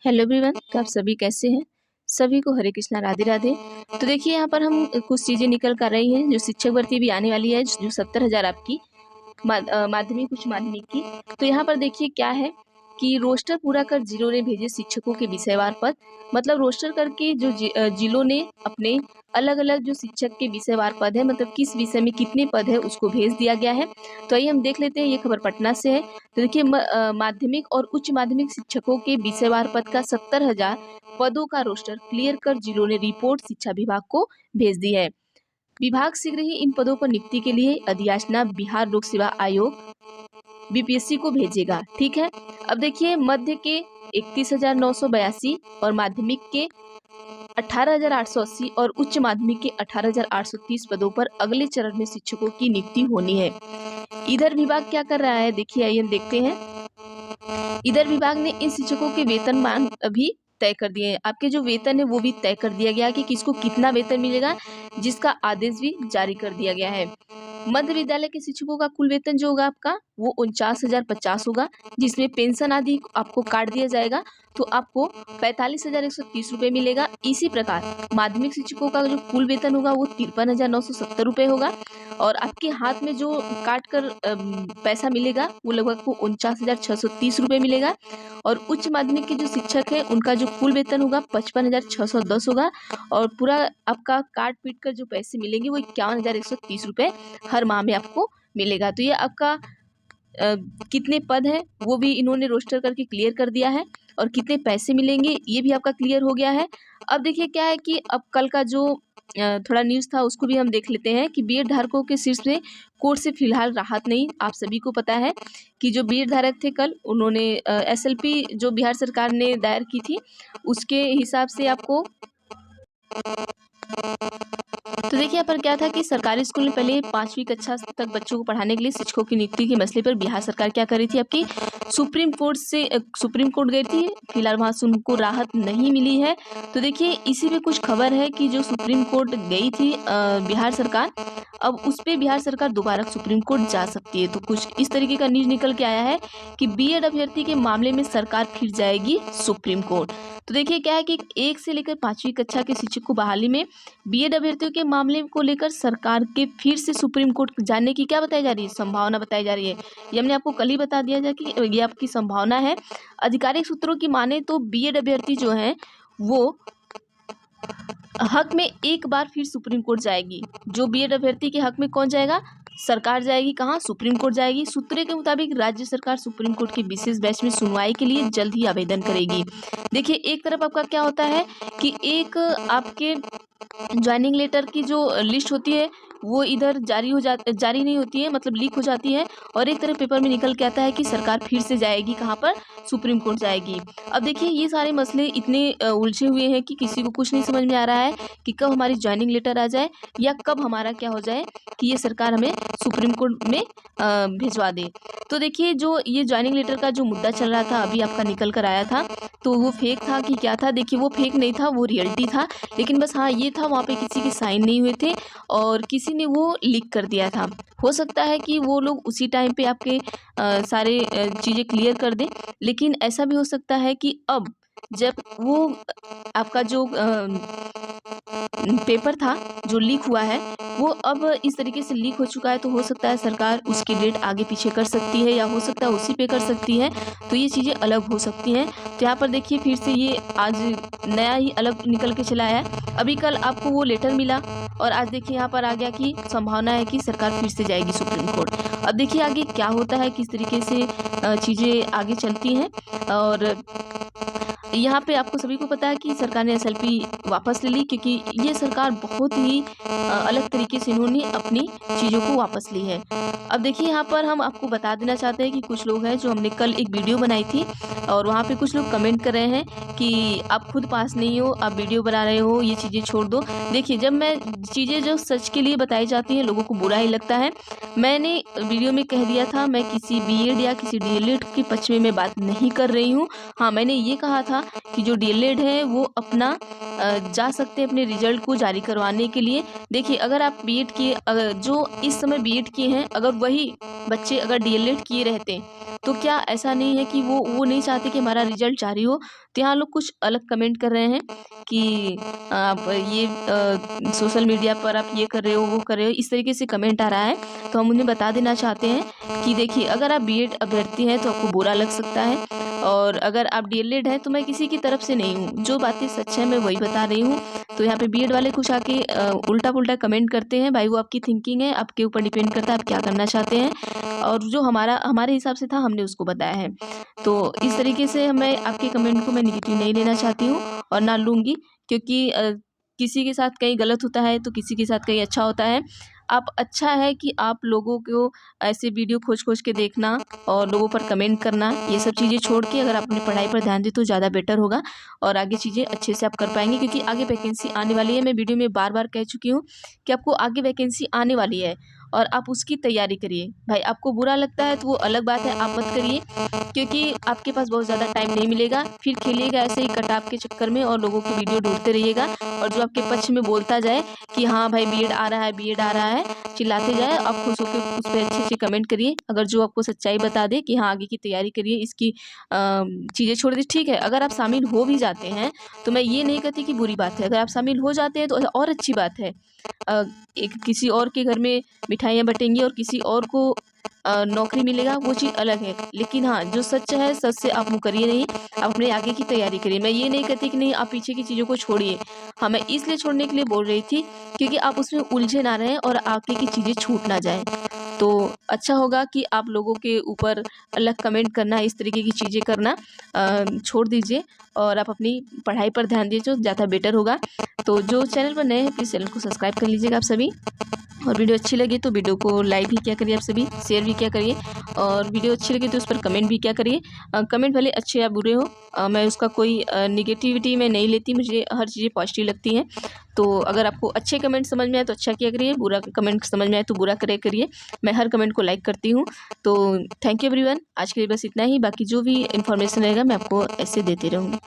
Hello everyone. तो आप सभी कैसे हैं? सभी को हरे कृष्णा राधे राधे। तो देखिए यहाँ पर हम कुछ चीज़ें निकल कर रही हैं जो शिक्षक भर्ती भी आने वाली है, जो 70,000 आपकी माध्यमिक उच्च माध्यमिक की। तो यहाँ पर देखिए क्या है कि रोस्टर पूरा कर जिलों ने भेजे शिक्षकों के विषयवार पद। मतलब रोस्टर करके जो जिलों ने अपने अलग अलग जो शिक्षक के विषयवार पद है, मतलब किस विषय में कितने पद है, उसको भेज दिया गया है। तो आइए हम देख लेते हैं, ये खबर पटना से है। तो देखिए माध्यमिक और उच्च माध्यमिक शिक्षकों के विषयवार पद का 70,000 पदों का रोस्टर क्लियर कर जिलों ने रिपोर्ट शिक्षा विभाग को भेज दी है। विभाग शीघ्र ही इन पदों पर नियुक्ति के लिए अधियाचना बिहार लोक सेवा आयोग बीपीएससी को भेजेगा। ठीक है। अब देखिए मध्य के 31,982 और माध्यमिक के 18,880 और उच्च माध्यमिक के 18,830 पदों पर अगले चरण में शिक्षकों की नियुक्ति होनी है। इधर विभाग क्या कर रहा है, देखिए आइए देखते हैं। इधर विभाग ने इन शिक्षकों के वेतनमान अभी तय कर दिए हैं। आपके जो वेतन है वो भी तय कर दिया गया कि किसको कितना वेतन मिलेगा, जिसका आदेश भी जारी कर दिया गया है। मध्य विद्यालय के शिक्षकों का कुल वेतन जो होगा आपका वो 49,050 होगा, जिसमें पेंशन आदि आपको काट दिया जाएगा, तो आपको 45,130 रुपये मिलेगा। इसी प्रकार माध्यमिक शिक्षकों का जो कुल वेतन होगा वो 53,970 रुपये होगा, और आपके हाथ में जो काट कर पैसा मिलेगा वो लगभग आपको 49,630 रुपये मिलेगा। और उच्च माध्यमिक के जो शिक्षक है उनका जो कुल वेतन होगा 55,610 होगा, और पूरा आपका काट पीट कर जो पैसे मिलेंगे वो 51,130 रुपये हर माह में आपको मिलेगा। तो ये आपका कितने पद हैं वो भी इन्होंने रोस्टर करके क्लियर कर दिया है, और कितने पैसे मिलेंगे ये भी आपका क्लियर हो गया है। अब देखिए क्या है कि अब कल का जो थोड़ा न्यूज़ था उसको भी हम देख लेते हैं कि बीएड धारकों के शीर्ष में कोर्ट से फिलहाल राहत नहीं। आप सभी को पता है कि जो बीएड धारक थे कल उन्होंने एसएलपी जो बिहार सरकार ने दायर की थी उसके हिसाब से आपको, तो देखिए यहाँ पर क्या था कि सरकारी स्कूल में पहले 5वीं कक्षा तक बच्चों को पढ़ाने के लिए शिक्षकों की नियुक्ति के मसले पर बिहार सरकार क्या कर रही थी, आपकी सुप्रीम कोर्ट गई थी। फिलहाल वहां से उनको राहत नहीं मिली है। तो देखिए इसी पे कुछ खबर है कि जो सुप्रीम कोर्ट गई थी बिहार सरकार, अब उस पे बिहार सरकार दोबारा सुप्रीम कोर्ट जा सकती है। तो कुछ इस तरीके का न्यूज निकल के आया है कि बीएड अभ्यर्थी के मामले में सरकार फिर जाएगी सुप्रीम कोर्ट। तो देखिए क्या है कि 1 से लेकर 5वीं कक्षा के शिक्षक को बहाली में बीएड अभ्यर्थियों के मामले को लेकर सरकार के फिर से सुप्रीम कोर्ट जाने की क्या बताई जा रही है, संभावना बताई जा रही है। ये हमने आपको कल ही बता दिया था कि ये आपकी संभावना है। आधिकारिक सूत्रों की माने तो बीएड अभ्यर्थी जो है वो हक में एक बार फिर सुप्रीम कोर्ट जाएगी। जो बीएड अभ्यर्थी के हक में कौन जाएगा, सरकार जाएगी। कहाँ, सुप्रीम कोर्ट जाएगी। सूत्रों के मुताबिक राज्य सरकार सुप्रीम कोर्ट के विशेष बेंच में सुनवाई के लिए जल्द ही आवेदन करेगी। देखिए एक तरफ आपका क्या होता है कि एक आपके ज्वाइनिंग लेटर की जो लिस्ट होती है वो इधर जारी नहीं होती है, मतलब लीक हो जाती है, और एक तरफ पेपर में निकल के आता है कि सरकार फिर से जाएगी कहाँ पर, सुप्रीम कोर्ट जाएगी। अब देखिए ये सारे मसले इतने उलझे हुए हैं कि किसी को कुछ नहीं समझ में आ रहा है कि कब हमारी ज्वाइनिंग लेटर आ जाए या कब हमारा क्या हो जाए कि ये सरकार हमें सुप्रीम कोर्ट में भिजवा दे। तो देखिए जो ये ज्वाइनिंग लेटर का जो मुद्दा चल रहा था अभी आपका निकल कर आया था, तो वो फेक था कि क्या था, देखिए वो फेक नहीं था, वो रियलिटी था। लेकिन बस हाँ ये था, वहाँ पे किसी के साइन नहीं हुए थे और किसी ने वो लीक कर दिया था। हो सकता है कि वो लोग उसी टाइम पे आपके सारे चीज़ें क्लियर कर दें, लेकिन ऐसा भी हो सकता है कि अब जब वो आपका जो पेपर था जो लीक हुआ है वो अब इस तरीके से लीक हो चुका है, तो हो सकता है सरकार उसकी डेट आगे पीछे कर सकती है, या हो सकता है उसी पे कर सकती है। तो ये चीज़ें अलग हो सकती हैं। तो यहाँ पर देखिए फिर से ये आज नया ही अलग निकल के चला है। अभी कल आपको वो लेटर मिला और आज देखिए यहाँ पर आ गया कि संभावना है कि सरकार फिर से जाएगी सुप्रीम कोर्ट। अब देखिए आगे क्या होता है, किस तरीके से चीज़ें आगे चलती हैं। और यहाँ पे आपको सभी को पता है कि सरकार ने एसएलपी वापस ले ली, क्योंकि ये सरकार बहुत ही अलग तरीके से इन्होंने अपनी चीज़ों को वापस ली है। अब देखिए यहाँ पर हम आपको बता देना चाहते हैं कि कुछ लोग हैं जो हमने कल एक वीडियो बनाई थी और वहाँ पे कुछ लोग कमेंट कर रहे हैं कि आप खुद पास नहीं हो, आप वीडियो बना रहे हो, ये चीज़ें छोड़ दो। देखिए जब मैं चीज़ें जो सच के लिए बताई जाती हैं लोगों को बुरा ही लगता है। मैंने वीडियो में कह दिया था मैं किसी बीएड या किसी डीएलएड के पक्ष में मैं बात नहीं कर रही हूँ। हाँ मैंने ये कहा था कि जो डीएलएड है वो अपना जा सकते हैं अपने रिजल्ट को जारी करवाने के लिए। देखिए अगर आप बीएड किए, जो इस समय बीएड किए हैं, अगर वही बच्चे अगर डीएलएड किए रहते तो क्या ऐसा नहीं है कि वो नहीं चाहते कि हमारा रिजल्ट जारी हो। तो यहाँ लोग कुछ अलग कमेंट कर रहे हैं कि आप ये सोशल मीडिया पर आप ये कर रहे हो, वो कर रहे हो, इस तरीके से कमेंट आ रहा है। तो हम उन्हें बता देना चाहते हैं कि देखिए अगर आप बीएड अभ्यर्थी हैं तो आपको बुरा लग सकता है, और अगर आप डीएलएड हैं तो मैं किसी की तरफ से नहीं हूँ, जो बातें सच है मैं वही बता रही हूँ। तो यहाँ पे बीएड वाले कुछ आके उल्टा पुल्टा कमेंट करते हैं। भाई वो आपकी थिंकिंग है, आपके ऊपर डिपेंड करता है आप क्या करना चाहते हैं, और जो हमारे हिसाब से था हमने उसको बताया है। तो इस तरीके से मैं आपके कमेंट को मैं नेगेटिव नहीं लेना चाहती हूँ और ना लूँगी, क्योंकि किसी के साथ कहीं गलत होता है तो किसी के साथ कहीं अच्छा होता है। आप अच्छा है कि आप लोगों को ऐसे वीडियो खोज-खोज के देखना और लोगों पर कमेंट करना, ये सब चीज़ें छोड़ के अगर आप अपनी पढ़ाई पर ध्यान दें तो ज़्यादा बेटर होगा और आगे चीज़ें अच्छे से आप कर पाएँगे, क्योंकि आगे वैकेंसी आने वाली है। मैं वीडियो में बार-बार कह चुकी हूँ कि आपको आगे वैकेंसी आने वाली है और आप उसकी तैयारी करिए। भाई आपको बुरा लगता है तो वो अलग बात है, आप मत करिए, क्योंकि आपके पास बहुत ज़्यादा टाइम नहीं मिलेगा। फिर खेलिएगा ऐसे ही कट ऑफ के चक्कर में और लोगों की वीडियो ढूँढते रहिएगा, और जो आपके पक्ष में बोलता जाए कि हाँ भाई बीएड आ रहा है, बीएड आ रहा है, चिल्लाते जाए, आप खुश होके उस पे अच्छे-अच्छे कमेंट करिए। अगर जो आपको सच्चाई बता दे कि हाँ आगे की तैयारी करिए, इसकी चीज़ें छोड़ दीजिए, ठीक है। अगर आप शामिल हो भी जाते हैं तो मैं ये नहीं कहती कि बुरी बात है, अगर आप शामिल हो जाते हैं तो और अच्छी बात है। एक किसी और के घर में मिठाइयाँ बटेंगी और किसी और को नौकरी मिलेगा, वो चीज़ अलग है। लेकिन हाँ, जो सच है सच से आप मुकरिए नहीं, आप अपने आगे की तैयारी करिए। मैं ये नहीं कहती कि नहीं आप पीछे की चीज़ों को छोड़िए। हाँ, मैं इसलिए छोड़ने के लिए बोल रही थी क्योंकि आप उसमें उलझे ना रहें और आगे की चीज़ें छूट ना जाएँ। तो अच्छा होगा कि आप लोगों के ऊपर अलग कमेंट करना, इस तरीके की चीज़ें करना छोड़ दीजिए और आप अपनी पढ़ाई पर ध्यान दीजिए, जो ज़्यादा बेटर होगा। तो जो चैनल पर नए हैं प्लीज़ चैनल को सब्सक्राइब कर लीजिएगा आप सभी, और वीडियो अच्छी लगी तो वीडियो को लाइक भी किया करिए आप सभी, शेयर भी किया करिए, और वीडियो अच्छी लगी तो उस पर कमेंट भी किया करिए। कमेंट भले अच्छे या बुरे हो, मैं उसका कोई नेगेटिविटी में नहीं लेती, मुझे हर चीज़ें पॉजिटिव लगती हैं। तो अगर आपको अच्छे कमेंट समझ में आए तो अच्छा किया करिए, बुरा कमेंट समझ में आए तो बुरा करे करिए। मैं हर कमेंट को लाइक करती हूँ। तो थैंक यू एवरीवन, आज के लिए बस इतना ही, बाकी जो भी इन्फॉर्मेशन रहेगा मैं आपको ऐसे देती रहूँगी।